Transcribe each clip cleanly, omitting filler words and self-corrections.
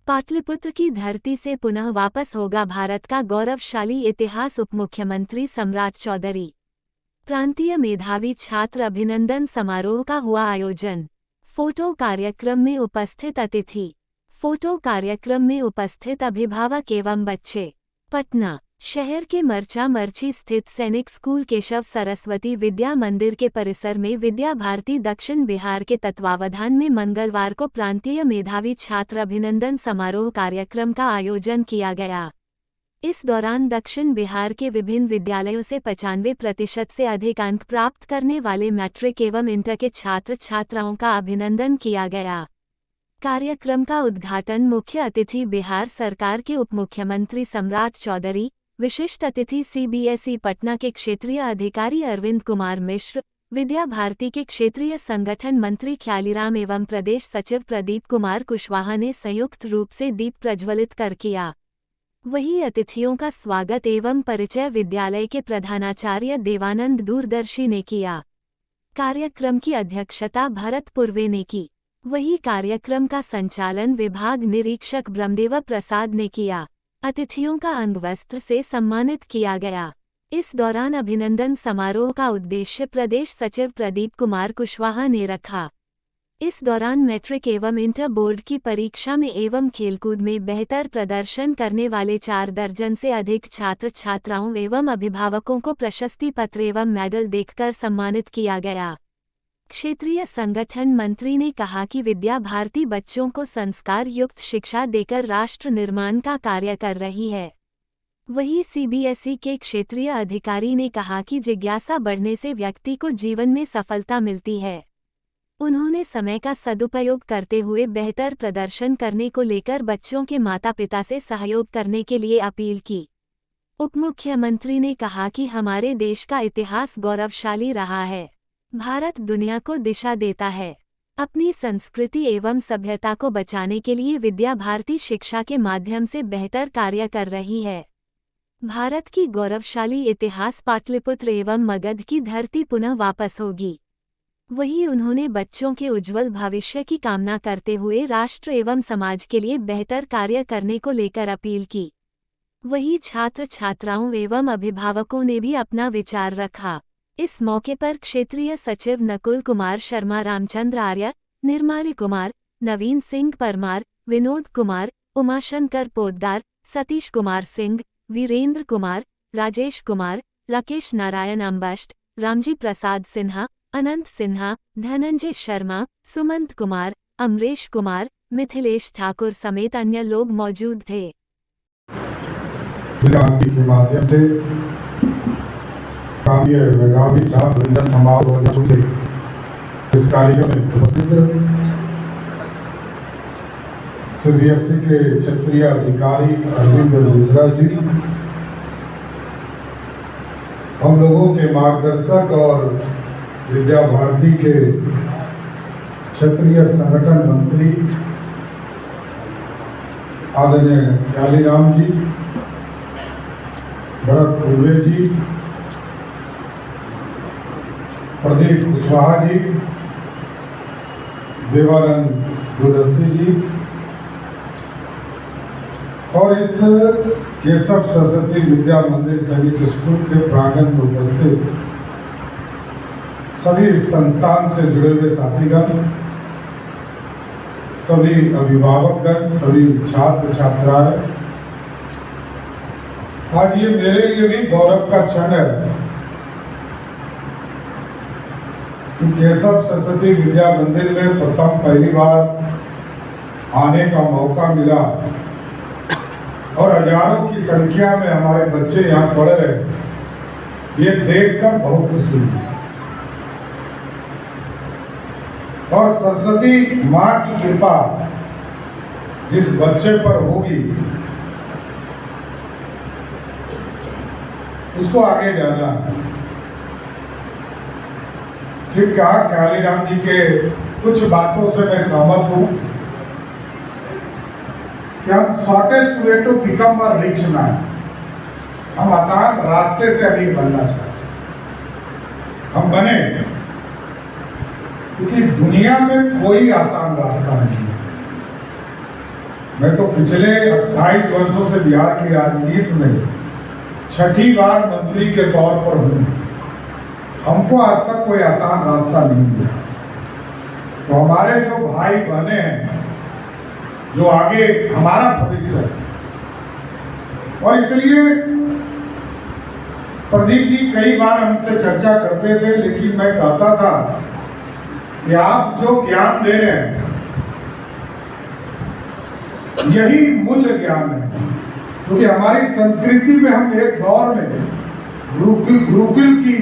पाटलिपुत्र की धरती से पुनः वापस होगा भारत का गौरवशाली इतिहास। उप मुख्यमंत्री सम्राट चौधरी। प्रांतीय मेधावी छात्र अभिनंदन समारोह का हुआ आयोजन। फोटो कार्यक्रम में उपस्थित अतिथि। फोटो कार्यक्रम में उपस्थित अभिभावक एवं बच्चे। पटना शहर के मर्चा मर्ची स्थित सैनिक स्कूल केशव सरस्वती विद्या मंदिर के परिसर में विद्या भारती दक्षिण बिहार के तत्वावधान में मंगलवार को प्रांतीय मेधावी छात्र अभिनंदन समारोह कार्यक्रम का आयोजन किया गया। इस दौरान दक्षिण बिहार के विभिन्न विद्यालयों से 95% से अधिक अंक प्राप्त करने वाले मैट्रिक एवं इंटर के छात्र छात्राओं का अभिनंदन किया गया। कार्यक्रम का उद्घाटन मुख्य अतिथि बिहार सरकार के उप मुख्यमंत्री सम्राट चौधरी, विशिष्ट अतिथि CBSE पटना के क्षेत्रीय अधिकारी अरविंद कुमार मिश्र, विद्या भारती के क्षेत्रीय संगठन मंत्री ख्यालीराम एवं प्रदेश सचिव प्रदीप कुमार कुशवाहा ने संयुक्त रूप से दीप प्रज्वलित कर किया। वहीं अतिथियों का स्वागत एवं परिचय विद्यालय के प्रधानाचार्य देवानंद दूरदर्शी ने किया। कार्यक्रम की अध्यक्षता भरत पुरवे ने की। वही कार्यक्रम का संचालन विभाग निरीक्षक ब्रह्मदेव प्रसाद ने किया। अतिथियों का अंगवस्त्र से सम्मानित किया गया। इस दौरान अभिनंदन समारोह का उद्देश्य प्रदेश सचिव प्रदीप कुमार कुशवाहा ने रखा। इस दौरान मैट्रिक एवं इंटर बोर्ड की परीक्षा में एवं खेलकूद में बेहतर प्रदर्शन करने वाले 4 दर्जन से अधिक छात्र छात्राओं एवं अभिभावकों को प्रशस्ति पत्र एवं मेडल देकर सम्मानित किया गया। क्षेत्रीय संगठन मंत्री ने कहा कि विद्या भारती बच्चों को संस्कार युक्त शिक्षा देकर राष्ट्र निर्माण का कार्य कर रही है। वहीं CBSE के क्षेत्रीय अधिकारी ने कहा कि जिज्ञासा बढ़ने से व्यक्ति को जीवन में सफलता मिलती है। उन्होंने समय का सदुपयोग करते हुए बेहतर प्रदर्शन करने को लेकर बच्चों के माता पिता से सहयोग करने के लिए अपील की। उप मुख्यमंत्री ने कहा कि हमारे देश का इतिहास गौरवशाली रहा है। भारत दुनिया को दिशा देता है। अपनी संस्कृति एवं सभ्यता को बचाने के लिए विद्या भारती शिक्षा के माध्यम से बेहतर कार्य कर रही है। भारत की गौरवशाली इतिहास पाटलिपुत्र एवं मगध की धरती पुनः वापस होगी। वहीं उन्होंने बच्चों के उज्जवल भविष्य की कामना करते हुए राष्ट्र एवं समाज के लिए बेहतर कार्य करने को लेकर अपील की। वहीं छात्र छात्राओं एवं अभिभावकों ने भी अपना विचार रखा। इस मौके पर क्षेत्रीय सचिव नकुल कुमार शर्मा, रामचंद्र आर्य, निर्मली कुमार, नवीन सिंह परमार, विनोद कुमार, उमाशंकर पोद्दार, सतीश कुमार सिंह, वीरेंद्र कुमार, राजेश कुमार, राकेश नारायण अंबष्ट, रामजी प्रसाद सिन्हा, अनंत सिन्हा, धनंजय शर्मा, सुमंत कुमार, अमरेश कुमार, मिथिलेश ठाकुर समेत अन्य लोग मौजूद थे। के माध्यम से मेधावी छात्र अभिनंदन समारोह से इस कार्यक्रम में उपस्थित CBSE के क्षेत्रीय अधिकारी अरविंद मिश्रा जी, हम लोगों के मार्गदर्शक और विद्या भारती के क्षेत्रीय संगठन मंत्री आदरणीय ख्यालीराम जी, भरत पुरवे जी, प्रदीप कुशवाहा जी, देवानंद दूरदर्शी जी और इस केशव सरस्वती विद्या मंदिर सैनिक स्कूल के प्रांगण में उपस्थित सभी संस्थान से जुड़े हुए साथीगण, सभी अभिभावकगण, सभी छात्र छात्राएं, आज ये मेरे लिए भी गौरव का क्षण है कि केशव सरस्वती विद्या मंदिर में पहली बार आने का मौका मिला और हजारों की संख्या में हमारे बच्चे यहाँ पढ़ रहे, ये देखकर बहुत खुशी हुई। और सरस्वती माँ की कृपा जिस बच्चे पर होगी उसको आगे जाना। ठीक कहा ख्यालीराम जी के कुछ बातों से मैं सहमत हूँ कि हम shortest way to become a rich man, हम आसान रास्ते से अमीर बनना चाहते हैं, हम बने, क्योंकि दुनिया में कोई आसान रास्ता नहीं है। मैं तो पिछले 28 वर्षों से बिहार की राजनीति में छठी बार मंत्री के तौर पर हूँ। हमको आज तक कोई आसान रास्ता नहीं मिला। तो हमारे जो भाई बहने हैं, जो आगे हमारा भविष्य है, और इसलिए प्रदीप जी कई बार हमसे चर्चा करते थे, लेकिन मैं कहता था कि आप जो ज्ञान दे रहे हैं यही मूल्य ज्ञान है, क्योंकि हमारी संस्कृति में हम एक दौर में गुरुकुल की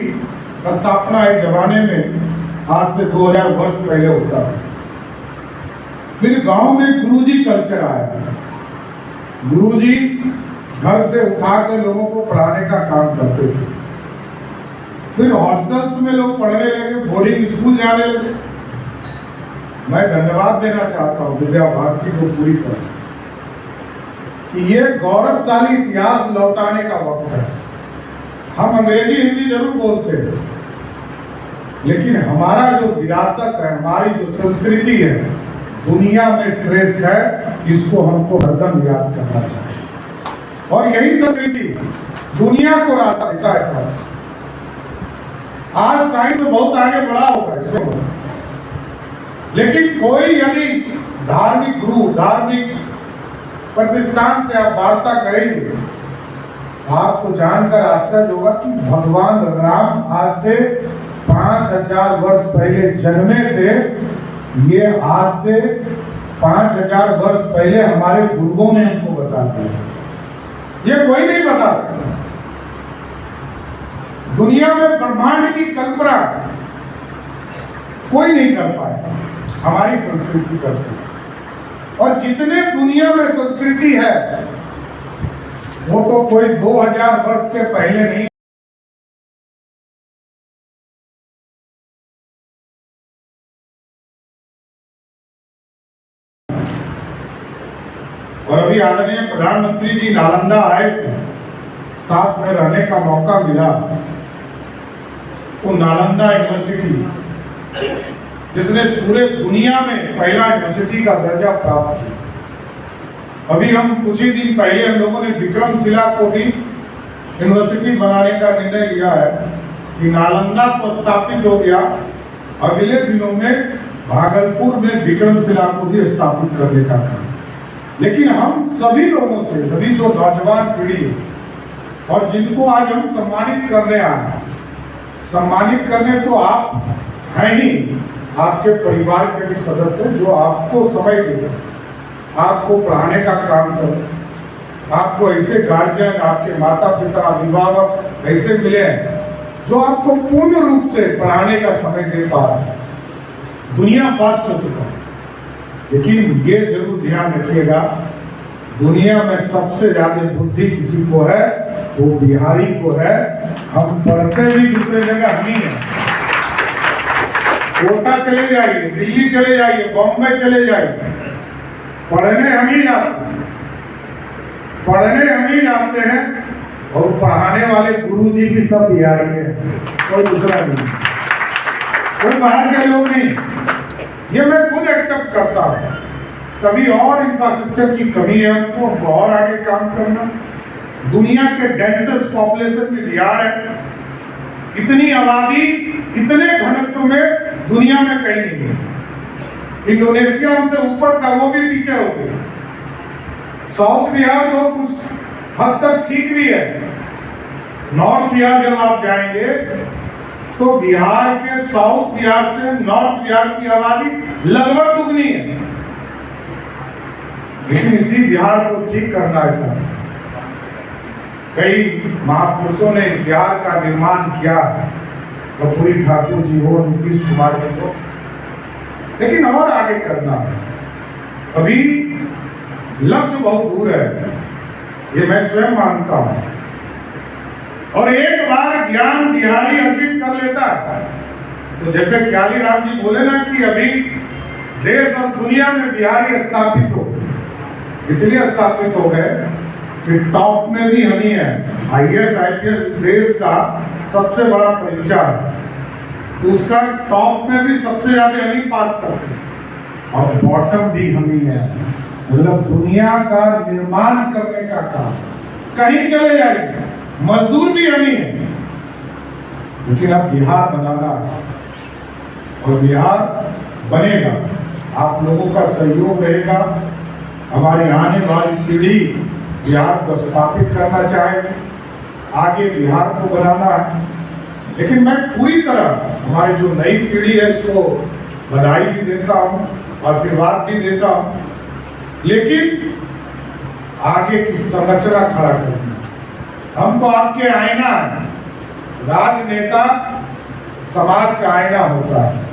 स्थापना एक जमाने में आज से 2000 वर्ष पहले होता है। फिर गांव में गुरुजी कल्चर आया। गुरुजी घर से उठाकर लोगों को पढ़ाने का काम करते थे। फिर हॉस्टल्स में लोग पढ़ने लगे, बोर्डिंग स्कूल जाने लगे। मैं धन्यवाद देना चाहता हूँ विद्या भारती को पूरी तरह कि ये गौरवशाली इतिहास लौटाने का वक्त है। हम अंग्रेजी हिंदी जरूर बोलते हैं, लेकिन हमारा जो विरासत है, हमारी जो संस्कृति है, दुनिया में श्रेष्ठ है। इसको हमको हरदम याद करना चाहिए, और यही संस्कृति दुनिया को रास्ता देता है। साथ आज साइंस बहुत आगे बढ़ा होगा इसमें, लेकिन कोई यदि धार्मिक गुरु, धार्मिक प्रतिष्ठान से आप वार्ता करेंगे, आपको जानकर आश्चर्य होगा कि भगवान राम आज से 5000 वर्ष पहले जन्मे थे। ये आज से 5000 वर्ष पहले हमारे गुरुओं ने हमको बता दिया। ये कोई नहीं बता सकता। दुनिया में ब्रह्मांड की कल्पना कोई नहीं कर पाया, हमारी संस्कृति करती है। और जितने दुनिया में संस्कृति है वो तो कोई 2000 वर्ष के पहले नहीं। और अभी आदरणीय प्रधानमंत्री जी नालंदा आए, साथ में रहने का मौका मिला। तो नालंदा यूनिवर्सिटी, जिसने पूरे दुनिया में पहला यूनिवर्सिटी का दर्जा प्राप्त किया। अभी हम कुछ ही दिन पहले हम लोगों ने विक्रमशिला को भी यूनिवर्सिटी बनाने का निर्णय लिया है कि नालंदा को स्थापित हो गया। अगले दिनों में भागलपुर में विक्रमशिला को भी स्थापित करने का काम। लेकिन हम सभी लोगों से, सभी जो नौजवान पीढ़ी है और जिनको आज हम सम्मानित करने आए, सम्मानित करने तो आप हैं ही, आपके परिवार के भी सदस्य जो आपको समय देते, आपको पढ़ाने का काम करते, आपको ऐसे गार्जियन, आपके माता पिता, अभिभावक ऐसे मिले हैं जो आपको पूर्ण रूप से पढ़ाने का समय दे पा रहे हैं। दुनिया फास्ट हो चुका है, लेकिन ये जरूर ध्यान रखिएगा, दुनिया में सबसे ज्यादा बुद्धि किसी को है, वो बिहारी को है। हम पढ़ते भी दूसरे जगह हम ही हैं। कोटा चले जाइए, दिल्ली चले जाइए, बॉम्बे चले जाइए, पढ़ने हम ही जाते हैं, पढ़ने हम ही जाते हैं। और पढ़ाने वाले गुरुजी भी सब बिहारी हैं, कोई दूसरा नहीं, कोई बाहर के लोग नहीं। ये मैं खुद एक्सेप्ट करता हूँ। कभी और इंफ्रास्ट्रक्चर की कमी है, हमको और आगे काम करना। दुनिया के डेंसेस्ट पॉपुलेशन में बिहार है। इतनी आबादी, इतने घनत्व में दुनिया में कहीं नहीं है। इंडोनेशिया हमसे ऊपर था, वो भी पीछे हो गया। साउथ बिहार तो कुछ हद तक ठीक भी है। नॉर्थ बिहार जब आप जाएंगे तो बिहार के साउथ बिहार से नॉर्थ बिहार की आबादी लगभग दुगनी है। लेकिन इसी बिहार को ठीक करना है सर। कई महापुरुषों ने बिहार का निर्माण किया, कर्पूरी ठाकुर जी हो, नीतीश कुमार जी हो, लेकिन और आगे करना है। अभी लक्ष्य बहुत दूर है, ये मैं स्वयं मानता हूं। और एक बार ज्ञान बिहारी अर्जित कर लेता है तो जैसे क्याली राम जी बोले ना कि अभी देश और दुनिया में बिहारी स्थापित हो, इसलिए स्थापित हो गए कि टॉप में भी हम ही है। IAS IPS देश का सबसे बड़ा परीक्षा है, तो उसका टॉप में भी सबसे ज्यादा हम ही पास करते हैं, और बॉटम भी हम ही है। मतलब दुनिया का निर्माण करने का काम। कहीं चले जाइए, मजदूर भी हम ही हैं, लेकिन अब बिहार बनाना है और बिहार बनेगा। आप लोगों का सहयोग रहेगा। हमारी आने वाली पीढ़ी बिहार को स्थापित करना चाहे, आगे बिहार को बनाना है। लेकिन मैं पूरी तरह हमारी जो नई पीढ़ी है इसको बधाई भी देता हूँ, आशीर्वाद भी देता हूँ, लेकिन आगे की संरचना खड़ा करना। हम तो आपके आईना है। राजनेता समाज का आईना होता है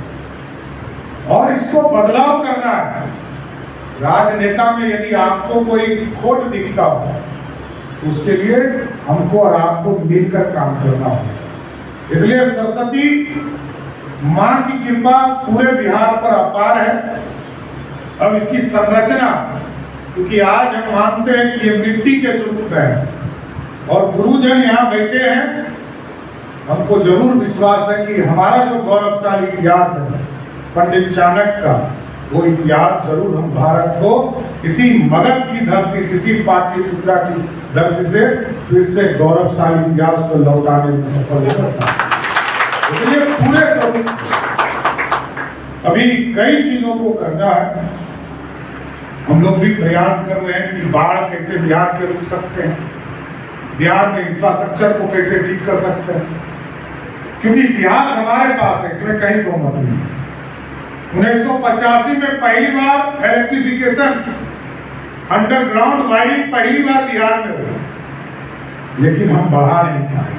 और इसको बदलाव करना है। राजनेता में यदि आपको कोई खोट दिखता हो, उसके लिए हमको और आपको मिलकर काम करना होगा। इसलिए सरस्वती माँ की कृपा पूरे बिहार पर अपार है। अब इसकी संरचना, क्योंकि आज हम मानते हैं कि ये मिट्टी के स्वरूप है और गुरुजन यहाँ बैठे हैं, हमको जरूर विश्वास है कि हमारा जो गौरवशाली इतिहास है पंडित चाणक्य का, वो इतिहास जरूर हम भारत को इसी मगध की धरती से, इसी पाटलिपुत्रा की धरती से फिर से गौरवशाली इतिहास को लौटाने में सफल होगा। इसलिए पूरे स्वरूप अभी कई चीजों को करना है। हम लोग भी प्रयास कर रहे हैं कि बाढ़ कैसे बिहार के रुक सकते हैं, बिहार में इंफ्रास्ट्रक्चर को कैसे ठीक कर सकते हैं, क्योंकि इतिहास हमारे पास है, इसमें कहीं दो मत नहीं। 1985 में पहली बार इलेक्ट्रिफिकेशन, अंडरग्राउंड वायरिंग पहली बार बिहार में हुई, लेकिन हम बढ़ा नहीं पाए।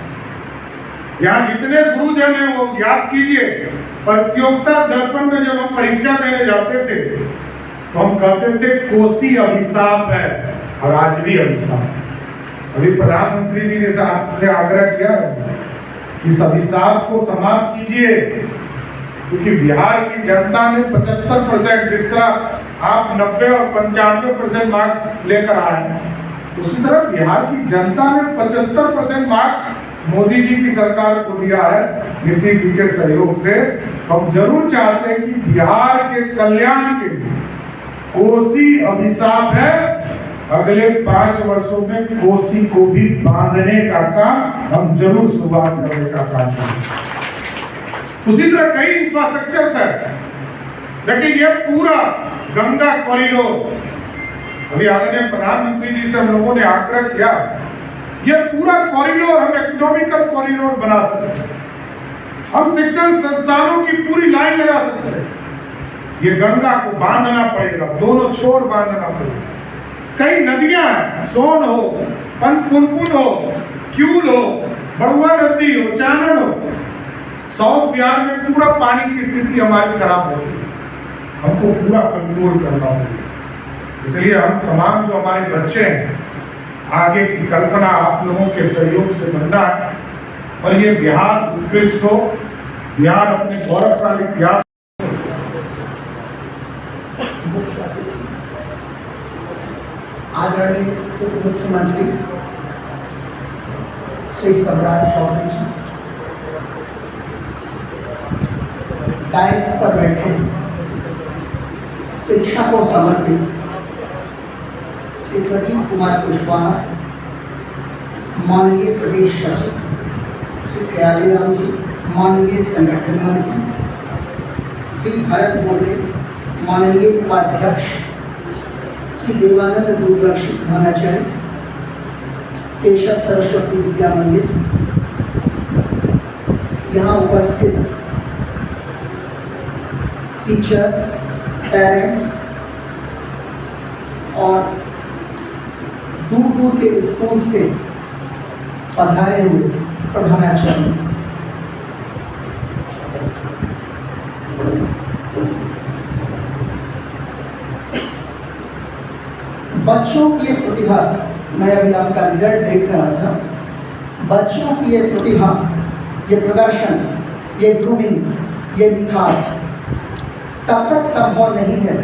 यहाँ जितने गुरुजन हैं वो याद कीजिए, प्रतियोगिता दर्पण में जब हम परीक्षा देने जाते थे तो हम कहते थे कोसी अभिशाप है, और आज भी अभिशाप है। अभी प्रधानमंत्री जी ने आपसे आग्रह किया कि इस अभिशाप को समाप्त कीजिए, क्योंकि बिहार की जनता ने 75%, जिस तरह आप 90 और 95% मार्क्स लेकर आए, उसी तरह बिहार की जनता ने 75% मार्क्स मोदी जी की सरकार को दिया है, नीतीश जी के सहयोग से। हम जरूर चाहते हैं कि बिहार के कल्याण के लिए कोसी अभिशाप है, अगले 5 वर्षों में कोसी को भी बांधने का काम हम जरूर शुरुआत करने का काम करेंगे। उसी तरह कई इंफ्रास्ट्रक्चर है। देखिए ये पूरा गंगा कॉरिडोर, अभी आदरणीय प्रधानमंत्री जी से हम लोगों ने आग्रह किया, ये पूरा कॉरिडोर हम इकोनॉमिकल कॉरिडोर बना सकते हैं। हम शिक्षण संस्थानों की पूरी लाइन लगा सकते हैं। ये गंगा को बांधना पड़ेगा, दोनों छोर बांधना पड़ेगा। कई नदियां हैं, सोन हो, पुनपुन हो, क्यूल हो, बड़ुआ नदी हो, चानन हो, साउथ बिहार में पूरा पानी की स्थिति हमारी खराब होती है, हमको पूरा कंट्रोल करना होगा। इसलिए हम तमाम जो हमारे बच्चे हैं, आगे की कल्पना आप लोगों के सहयोग से बनना है और ये बिहार उत्कृष्ट हो, बिहार अपने गौरवशाली इतिहास। आदरणीय उप मुख्यमंत्री श्री सम्राट चौधरी जी, डायस पर बैठे शिक्षा को समर्पित श्री प्रदीप कुमार कुशवाहा, माननीय प्रदेश सचिव श्री प्यारेलाल जी, माननीय संगठन मंत्री श्री भरत बोले, माननीय उपाध्यक्ष श्री देवानंद दूरदर्शी महानाचार्य, केशव सरस्वती विद्या मंदिर, यहाँ उपस्थित टीचर्स, पेरेंट्स और दूर दूर के स्कूल से पधारे हुए प्रधानाचार्य, बच्चों की ये प्रतिभा, मैं अभी आपका रिजल्ट देख रहा था, बच्चों की ये प्रतिभा, ये प्रदर्शन, ये ग्रूमिंग, ये निखार तब तक संभव नहीं है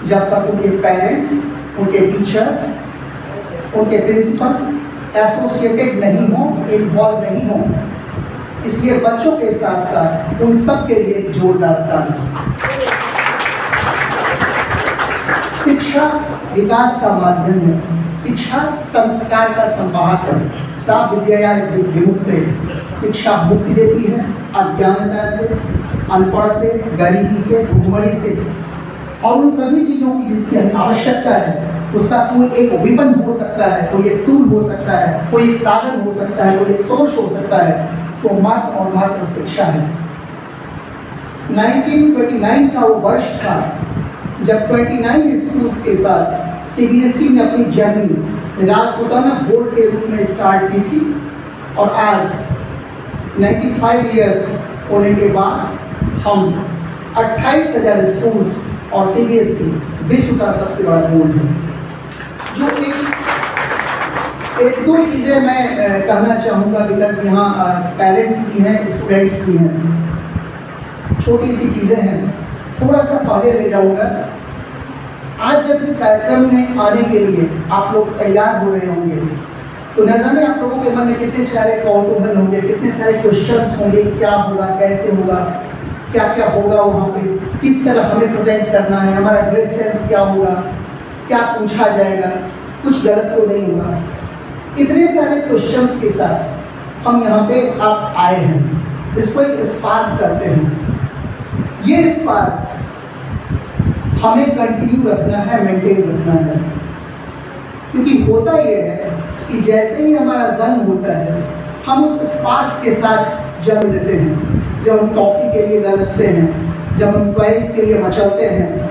जब तक उनके पेरेंट्स, उनके टीचर्स, उनके प्रिंसिपल एसोसिएटेड नहीं हो, इन्वॉल्व नहीं हो। इसलिए बच्चों के साथ साथ उन सब के लिए एक जोरदार ताली। शिक्षा शिक्षा विकास का माध्यम है, शिक्षा संस्कार का संवाहक है। सा विद्या विमुक्ते, शिक्षा मुक्ति देती है अज्ञानता से, अनपढ़ से, गरीबी से, भुखमरी से और उन सभी चीज़ों की जिसकी हमें आवश्यकता है उसका कोई एक विपन हो सकता है, कोई एक टूल हो सकता है, कोई एक साधन हो सकता है, कोई एक सोर्स हो सकता है, तो मात्र और मात्र शिक्षा है। 1929 का वो वर्ष था जब 29 स्कूल्स के साथ सीबीएसई ने अपनी जर्नी राजपुताना बोर्ड के रूप में स्टार्ट की थी और आज 95 इयर्स होने के बाद हम 28,000 स्कूल्स और सीबीएसई विश्व का सबसे बड़ा बोर्ड है। जो एक दो चीज़ें मैं कहना चाहूँगा बिकॉज यहाँ पेरेंट्स की हैं, स्टूडेंट्स की हैं, छोटी सी चीज़ें हैं, थोड़ा सा पहले ले जाऊँगा। आज जब इस कार्यक्रम में आने के लिए आप लोग तैयार हो रहे होंगे तो न जाने आप लोगों के मन में कितने सारे कौतूहल होंगे, कितने सारे क्वेश्चंस होंगे, क्या होगा, कैसे होगा, क्या क्या होगा वहाँ पे, किस तरह हमें प्रेजेंट करना है, हमारा ड्रेस सेंस क्या होगा, क्या पूछा जाएगा, कुछ गलत तो नहीं होगा। इतने सारे क्वेश्चंस के साथ हम यहाँ पे आप आए हैं, इसको एक स्पार्क करते हैं। ये स्पार्क हमें कंटिन्यू रखना है, मेंटेन रखना है, क्योंकि होता ये है कि जैसे ही हमारा जन्म होता है हम उस स्पार्क के साथ जन्म लेते हैं। जब हम टॉफी के लिए ललचते हैं, जब हम टॉयज के लिए मचलते हैं,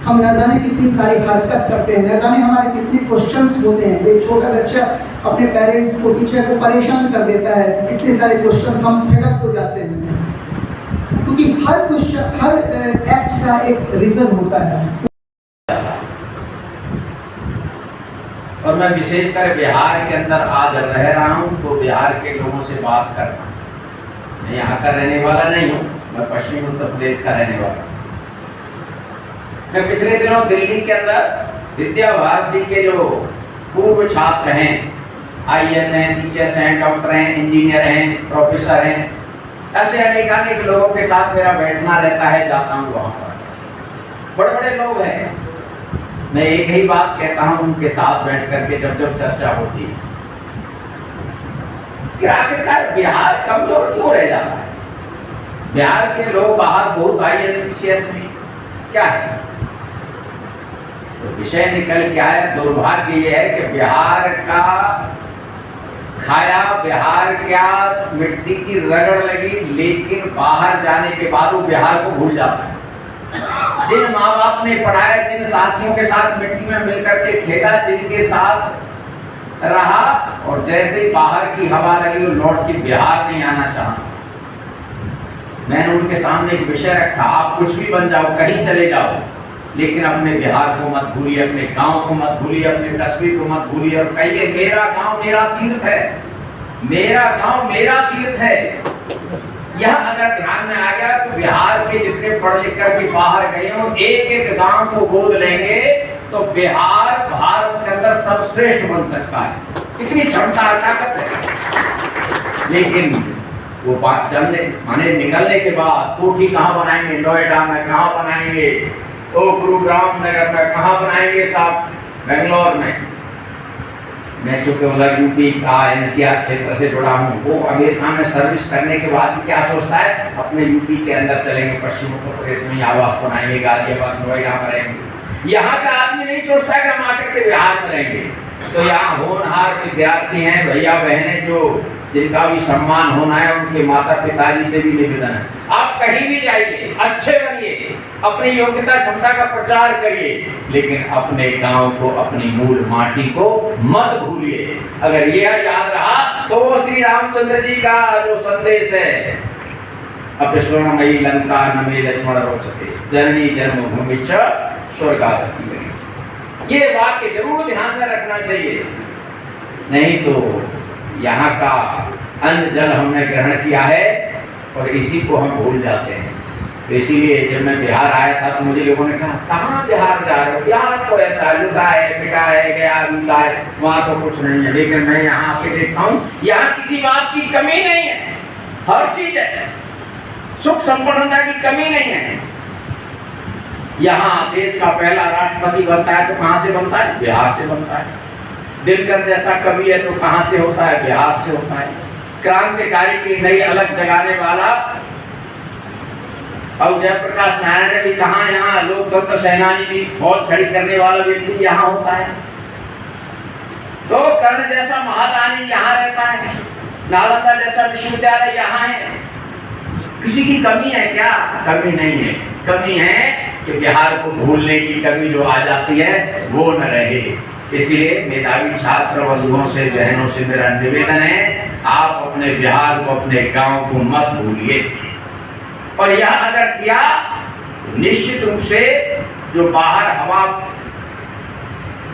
हम न जाने कितनी सारी हरकत करते हैं, न जाने हमारे कितने क्वेश्चंस होते हैं। एक छोटा बच्चा अपने पेरेंट्स को, टीचर को परेशान कर देता है, इतने सारे क्वेश्चंस हम फेडअप हो जाते हैं, क्योंकि हर क्वेश्चन, हर एक्ट का एक रीजन होता है। और मैं विशेषकर बिहार के अंदर आज रह रहा हूँ तो बिहार के लोगों से बात करना, मैं यहाँ का रहने वाला नहीं हूँ, मैं पश्चिमी उत्तर प्रदेश का रहने वाला हूँ। मैं पिछले दिनों दिल्ली के अंदर विद्या भारती के जो पूर्व छात्र हैं, आईएएस हैं, टीसीएस हैं, डॉक्टर हैं, इंजीनियर हैं, प्रोफेसर हैं, ऐसे अनेक लोगों के साथ मेरा बैठना रहता है, जाता हूँ वहाँ पर। बड़े बड़े लोग हैं, मैं एक ही बात कहता हूँ उनके साथ बैठ करके जब जब चर्चा होती है कि आखिरकार बिहार कमजोर क्यों रह जाता है। बिहार के लोग बाहर बहुत आईएएस पीसीएस में क्या है, तो विषय निकल के आया। दुर्भाग्य ये है कि बिहार का खाया, बिहार क्या मिट्टी की रगड़ लगी, लेकिन बाहर जाने के बाद वो बिहार को भूल जाता है। जिन माँ बाप ने पढ़ाया, जिन साथियों के साथ मिट्टी में मिलकर के खेला, जिनके साथ रहा, और जैसे ही बाहर की हवा लगी वो लौट के बिहार नहीं आना चाहा। मैंने उनके सामने एक विषय रखा, आप कुछ भी बन जाओ, कहीं चले जाओ, लेकिन अपने बिहार को मत भूलिए, अपने गांव को मत भूलिए, अपने कस्बे को मत भूलिए, और कहिए मेरा गांव मेरा तीर्थ है, मेरा गांव मेरा तीर्थ है। यह अगर ध्यान में आ गया तो बिहार के जितने पढ़ लिख कर के बाहर गए हो, एक एक गांव को गोद लेंगे तो बिहार भारत के अंदर सर्वश्रेष्ठ बन सकता है। इतनी क्षमता ताकत है। लेकिन वो बात चलने माने निकलने के बाद कोठी कहाँ बनाएंगे, नोएडा में कहाँ बनाएंगे, ओ गुरुग्राम नगर में कहाँ बनाएंगे, साहब बेंगलोर में। मैं चूंकि उधर यूपी का एनसीआर क्षेत्र से जुड़ा हूँ, वो अमेरिका में सर्विस करने के बाद क्या सोचता है, अपने यूपी के अंदर चलेंगे, पश्चिम उत्तर प्रदेश में आवास बनाएंगे, गाजियाबाद नोएडा में रहेंगे। यहाँ का आदमी नहीं सोचता है कि हम आकर के बिहार में रहेंगे। तो यहाँ होनहार विद्यार्थी हैं, भैया बहनें, जो जिनका भी सम्मान होना है, उनके माता पिताजी से भी निवेदन है, आप कहीं भी जाइए, अच्छे बनिए, अपनी योग्यता क्षमता का प्रचार करिए, लेकिन अपने गांव को, अपनी मूल माटी को मत भूलिए। अगर यह याद रहा तो श्री रामचंद्र जी का जो संदेश है, अपने स्वर्णमयी लंका नमे लक्ष्मण रोचते जननी जन्मभूमि च स्वर्गादपि, ये वाक्य जरूर ध्यान में रखना चाहिए। नहीं तो यहाँ का अन्न जल हमने ग्रहण किया है और इसी को हम भूल जाते हैं। तो इसीलिए जब मैं बिहार आया था तो मुझे लोगों ने कहा, कहाँ बिहार जा रहे हो, बिहार तो ऐसा लुटा है, पिटा है, गया लुटा है, वहाँ तो कुछ नहीं है। लेकिन मैं यहाँ आके देखता हूँ, यहाँ किसी बात की कमी नहीं है, हर चीज है, सुख संपन्नता की कमी नहीं है। यहाँ देश का पहला राष्ट्रपति बनता है तो कहाँ से बनता है? बिहार से बनता है। दिनकर जैसा कवि है तो कहाँ से होता है? बिहार से होता है। क्रांतिकारी की नई अलग जगाने वाला और जयप्रकाश नारायण ने भी कहा, यहाँ लोकतंत्र सेनानी भी फौज खड़ी करने वाला व्यक्ति यहाँ होता है। तो कर्ण जैसा महादानी यहाँ रहता है, नालंदा जैसा विश्वविद्यालय यहाँ है। किसी की कमी है क्या? कमी नहीं है। कमी है कि बिहार को भूलने की कमी जो आ जाती है वो न रहे। इसलिए मेधावी छात्र बंधुओं से, बहनों से मेरा निवेदन है, आप अपने बिहार को, अपने गांव को मत भूलिए। और यह अगर किया निश्चित रूप से जो बाहर हवा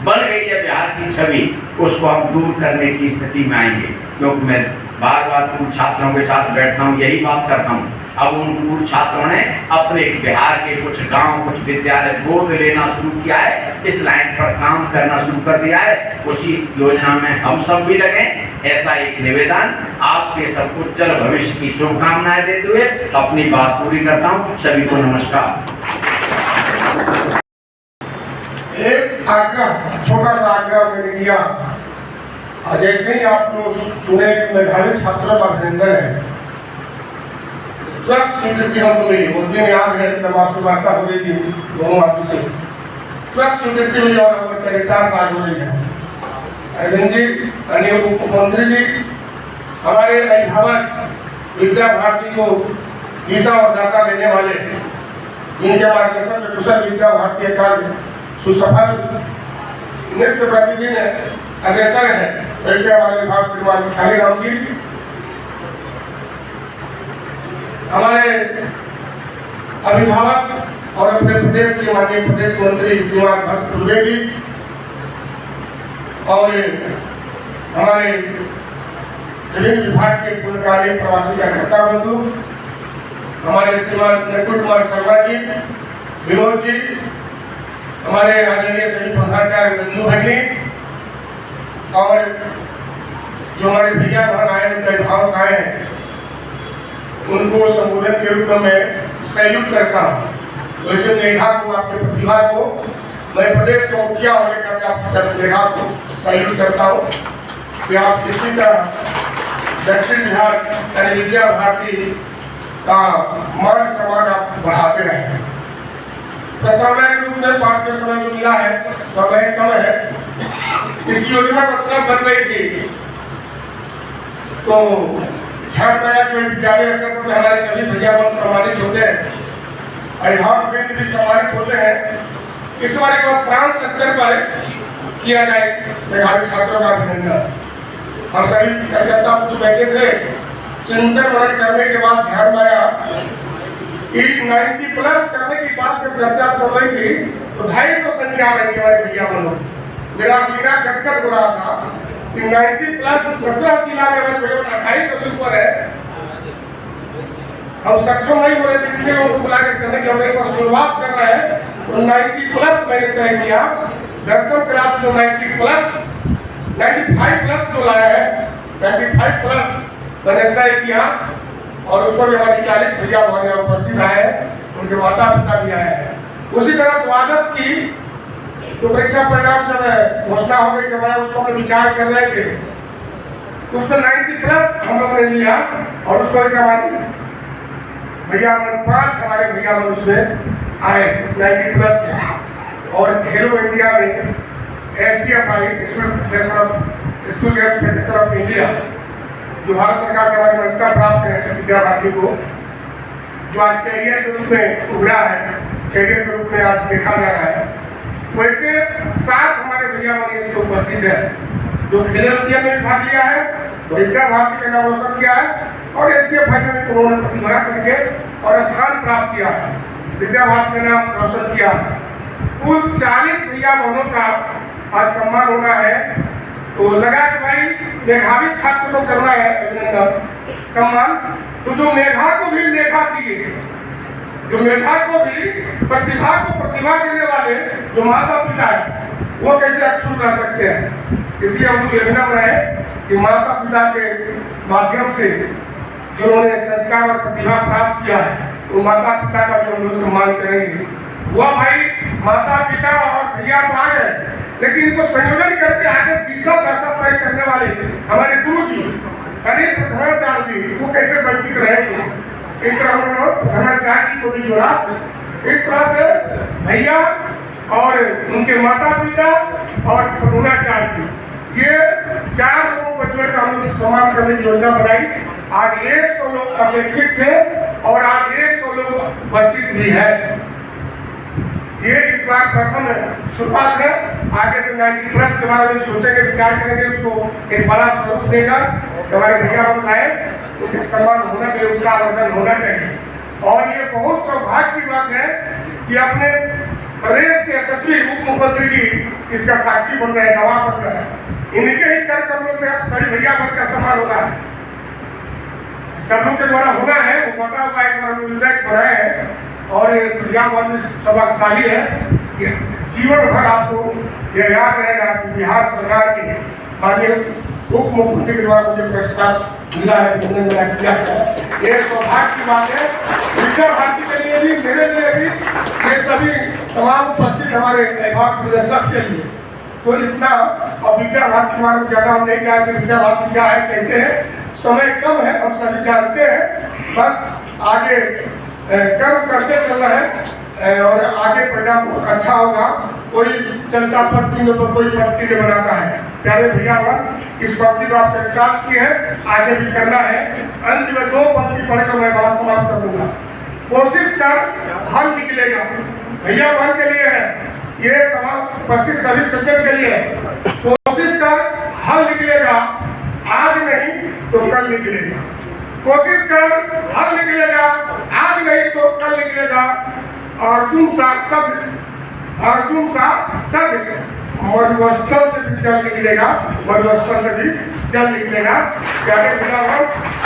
बन गई है बिहार की छवि, उसको हम दूर करने की स्थिति में आएंगे। क्योंकि मैं बार बार पूर्व छात्रों के साथ बैठता हूँ, यही बात करता हूँ। अब उन पूर्व छात्रों ने अपने बिहार के कुछ गांव, कुछ विद्यालय गोद लेना शुरू किया है, इस लाइन पर काम करना शुरू कर दिया है। उसी योजना में हम सब भी लगे। ऐसा एक निवेदन, आपके सब उज्जवल भविष्य की शुभकामनाएं देते हुए अपनी बात पूरी करता हूँ। सभी को नमस्कार। एक आग्रह, छोटा सा आग्रह मैंने किया। जैसे ही आप लोग सुने कि मेधावी छात्रों का अभिनंदन है, तुरंत स्वीकृति हमको मिली। वो दिन याद है जब आपसे वार्ता हो रही थी दोनों आदमी से, तुरंत स्वीकृति मिली और वो चरितार्थ आज हो रही है। अरविंद जी, अन्य उप मुख्यमंत्री जी, हमारे अभिभावक विद्या भारती को दिशा और दशा देने वाले, इनके मार्गदर्शन में कुशल विद्या भारती कार्य सुसफल नित्य प्रतिदिन अग्रसर है। वैसे हमारे विभाग श्रीमान मिठाई राव जी, हमारे अभिभावक और अपने प्रदेश के माननीय प्रदेश मंत्री श्रीमान भरत दुर्गे जी, और हमारे विभिन्न विभाग के पूर्णकालीन प्रवासी कार्यकर्ता बंधु, हमारे श्रीमान नकुल कुमार शर्मा जी, विनोद जी, हमारे आदरणीय सभी प्रधानाचार्य बंधु भगिनी, और जो हमारे भैया बहन आए, उनके अभिभावक आए हैं, उनको संबोधन के रूप में मैं सैल्यूट करता हूँ। वैसे मेघा को, आपके प्रतिभा को, मैं प्रदेश का मुखिया होने के नाते मेघा को सैल्यूट करता हूँ कि आप इसी तरह दक्षिण बिहार यानी विद्या भारती का मान सम्मान आप बढ़ाते रहें। प्रस्तावना के रूप में पाठ में समय जो मिला है, समय कम है। इस योजना रचना बन रही थी तो ध्यान पाया कि विद्यालय स्तर पर हमारे सभी भैया बहन सम्मानित होते हैं, अभिभावक वृंद भी सम्मानित होते हैं। इस बार को प्रांत स्तर पर किया जाए मेधावी छात्रों का अभिनंदन। हम सभी कार्यकर्ता कुछ बैठे थे, चिंतन मनन करने के बाद ध्यान पाया कि 90+ करने की बात जब चर्चा चल रही थी तो 250 संख्या आ रही थी हमारे भैया बहनों। मेरा सीना गदगद हो रहा था कि 90+ 17 जिला में हमारे भैया 2800 से ऊपर है। हम सक्षम नहीं हो रहे थे इतने लोगों को बुलाकर करने की, हम एक बार शुरुआत कर रहे हैं। तो 90+ मैंने तय किया, 10वीं क्लास जो 90+, 95+ जो लाया है, 95+ मैंने तय किया। और उस पर भी हमारी 40 भैया बहन उपस्थित आए, उनके माता पिता भी आए हैं। उसी तरह द्वादश की तो परीक्षा परिणाम जब घोषणा हो गई, जब आया उसको हम विचार कर रहे थे, उसमें 90+ हम लोगों ने लिया। और उस पर हमारे भैया बहन 5 हमारे भैया बहन उसमें आए 90+। और खेलो इंडिया में HFI school games federation of India, जो भारत सरकार से हमारी मान्यता प्राप्त है विद्या भारती को, जो आज कैरियर के रूप में उभरा है, कैरियर के रूप में आज देखा जा रहा है, वैसे 7 हमारे भैया बहन इसको उपस्थित है जो खेलो इंडिया में भी भाग लिया है, विद्या भारती का नाम रोशन किया है, और HFI में उन्होंने प्रतिभा करके और स्थान प्राप्त किया है, विद्या भारती का नाम रोशन किया है। कुल 40 भैया बहनों का आज सम्मान होना है। तो लगा कि भाई मेधावी छात्र को करना है अभिनंदन सम्मान, तो जो मेधा को भी मेधा दिए, जो मेधा को भी प्रतिभा को प्रतिभा देने वाले जो माता पिता है, वो कैसे अक्षुण्ण रह सकते हैं। इसलिए हम लोग योजना बनाए कि माता पिता के माध्यम से जिन्होंने संस्कार और प्रतिभा प्राप्त किया है, तो माता पिता का भी हम लोग सम्मान करेंगे। हुआ भाई माता पिता और भैया तो आ गए, लेकिन इनको संयोजन करके आगे दिशा दशा तय करने वाले हमारे गुरु जी अनिल प्रधानाचार्य जी वो कैसे वंचित रहेंगे। इस तरह उन्होंने प्रधानाचार्य जी को भी जोड़ा। इस तरह से भैया और उनके माता पिता और प्रधानाचार्य जी ये 4 लोगों को जोड़कर हम लोग सम्मान करने की योजना बनाई। आज 100 लोग अपेक्षित थे और आज 100 लोग उपस्थित भी है। ये इस बार प्रथम शुरुआत है। आगे से 90+ के बारे में सोचेंगे, विचार करेंगे, उसको एक बड़ा स्वरूप देकर हमारे भैया बन लाए, उनके सम्मान होना चाहिए, उत्साहवर्धन होना चाहिए। और ये बहुत सौभाग्य की बात है कि अपने प्रदेश के यशस्वी उप मुख्यमंत्री जी इसका साक्षी बन रहे हैं, गवाह बनकर। इनके ही कर कमलों से सभी भैया बन का सम्मान होगा, सब लोग के द्वारा होना है। वो पता हुआ एक बार हम विधायक बनाए हैं और ये भैया बहुत सौभाग्यशाली है। ये जीवन भर आपको ये याद रहेगा कि बिहार सरकार के माननीय उप मुख्यमंत्री के द्वारा मुझे पुरस्कार मिला है, किया है। ये सौभाग्य की बात है विद्या भारती के लिए भी, मेरे लिए भी, ये सभी तमाम उपस्थित हमारे निदेशक के लिए। तो इतना, और विद्या भारती के बारे में ज़्यादा हम नहीं जानते विद्या भारती क्या है, कैसे है, समय कम है, हम सभी जानते हैं। बस आगे कर्म करते चलना है और आगे परिणाम बहुत अच्छा होगा। कोई चलता पद चिन्ह पर कोई पद चिन्ह बनाता है। प्यारे भैया इस पंक्ति को आप चरितार्थ की है, आगे भी करना है। अंत में 2 पंक्ति पढ़कर मैं बात समाप्त कर दूंगा। कोशिश कर हल निकलेगा, भैया बहन के लिए है, ये तमाम उपस्थित सभी सज्जन के लिए है। कोशिश कर हल निकलेगा, आज नहीं तो कल निकलेगा। कोशिश कर हल निकलेगा, आज नहीं तो कल निकलेगा। अर्जुन सा सद मरुस्थल से भी जल निकलेगा, मरुस्थल से भी जल निकलेगा। प्यारे भैया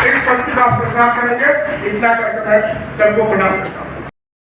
इस पंक्ति का आप प्रचार करेंगे, इतना करके मैं सबको प्रणाम करता हूँ।